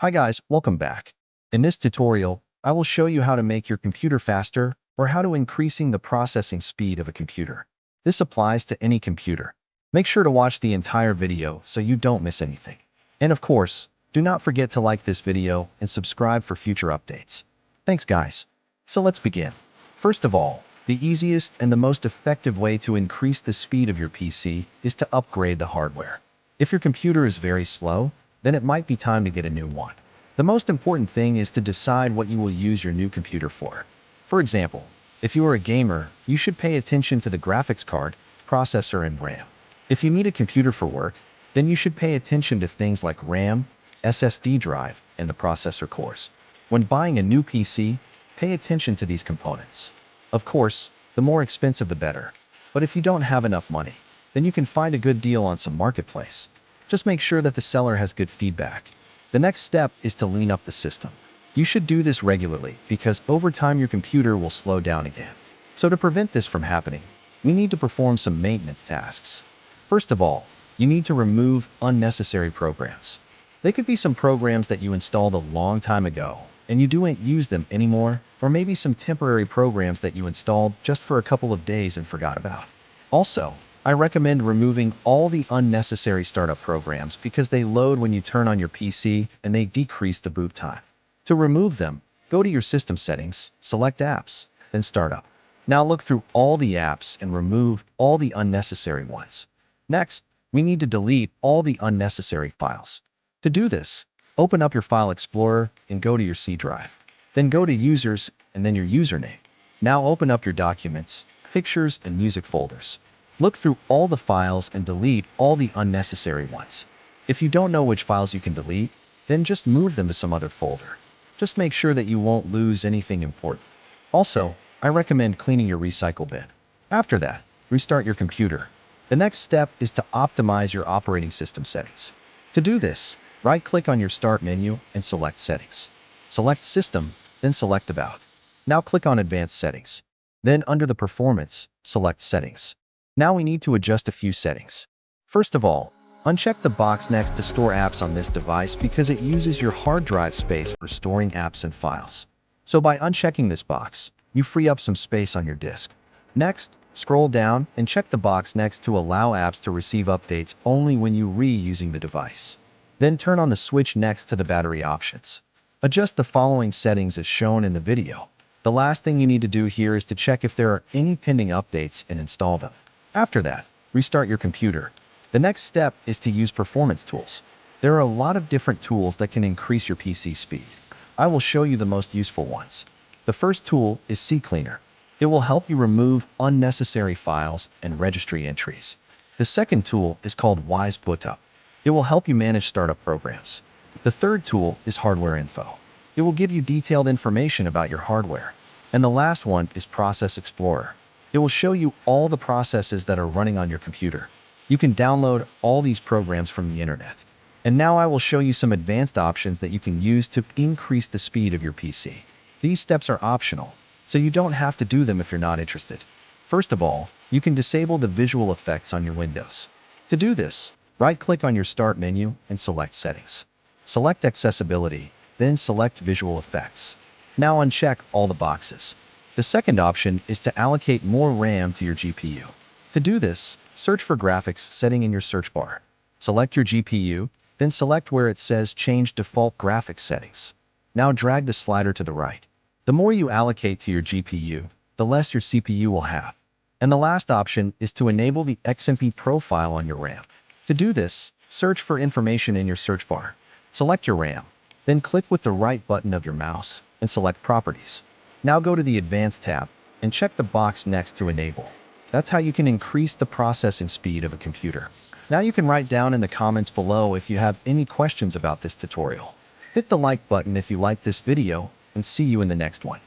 Hi guys, welcome back. In this tutorial, I will show you how to make your computer faster or how to increasing the processing speed of a computer. This applies to any computer. Make sure to watch the entire video so you don't miss anything. And of course, do not forget to like this video and subscribe for future updates. Thanks guys. So let's begin. First of all, the easiest and the most effective way to increase the speed of your PC is to upgrade the hardware. If your computer is very slow, then it might be time to get a new one. The most important thing is to decide what you will use your new computer for. For example, if you are a gamer, you should pay attention to the graphics card, processor, and RAM. If you need a computer for work, then you should pay attention to things like RAM, SSD drive, and the processor cores. When buying a new PC, pay attention to these components. Of course, the more expensive the better. But if you don't have enough money, then you can find a good deal on some marketplace. Just make sure that the seller has good feedback. The next step is to lean up the system. You should do this regularly because over time your computer will slow down again. So to prevent this from happening, we need to perform some maintenance tasks. First of all, you need to remove unnecessary programs. They could be some programs that you installed a long time ago and you don't use them anymore, or maybe some temporary programs that you installed just for a couple of days and forgot about. Also, I recommend removing all the unnecessary startup programs because they load when you turn on your PC and they decrease the boot time. To remove them, go to your system settings, select apps, then startup. Now look through all the apps and remove all the unnecessary ones. Next, we need to delete all the unnecessary files. To do this, open up your File Explorer and go to your C drive. Then go to Users and then your username. Now open up your Documents, Pictures, and Music folders. Look through all the files and delete all the unnecessary ones. If you don't know which files you can delete, then just move them to some other folder. Just make sure that you won't lose anything important. Also, I recommend cleaning your recycle bin. After that, restart your computer. The next step is to optimize your operating system settings. To do this, right-click on your Start menu and select Settings. Select System, then select About. Now click on Advanced Settings. Then under the Performance, select Settings. Now we need to adjust a few settings. First of all, uncheck the box next to Store Apps on this device because it uses your hard drive space for storing apps and files. So by unchecking this box, you free up some space on your disk. Next, scroll down and check the box next to Allow apps to receive updates only when you re-using the device. Then turn on the switch next to the battery options. Adjust the following settings as shown in the video. The last thing you need to do here is to check if there are any pending updates and install them. After that, restart your computer. The next step is to use performance tools. There are a lot of different tools that can increase your PC speed. I will show you the most useful ones. The first tool is CCleaner. It will help you remove unnecessary files and registry entries. The second tool is called Wise Bootup. It will help you manage startup programs. The third tool is Hardware Info. It will give you detailed information about your hardware. And the last one is Process Explorer. It will show you all the processes that are running on your computer. You can download all these programs from the internet. And now I will show you some advanced options that you can use to increase the speed of your PC. These steps are optional, so you don't have to do them if you're not interested. First of all, you can disable the visual effects on your Windows. To do this, right-click on your Start menu and select Settings. Select Accessibility, then select Visual Effects. Now uncheck all the boxes. The second option is to allocate more RAM to your GPU. To do this, search for graphics setting in your search bar. Select your GPU, then select where it says Change Default Graphics Settings. Now drag the slider to the right. The more you allocate to your GPU, the less your CPU will have. And the last option is to enable the XMP profile on your RAM. To do this, search for information in your search bar. Select your RAM, then click with the right button of your mouse and select Properties. Now go to the Advanced tab and check the box next to Enable. That's how you can increase the processing speed of a computer. Now you can write down in the comments below if you have any questions about this tutorial. Hit the like button if you like this video and see you in the next one.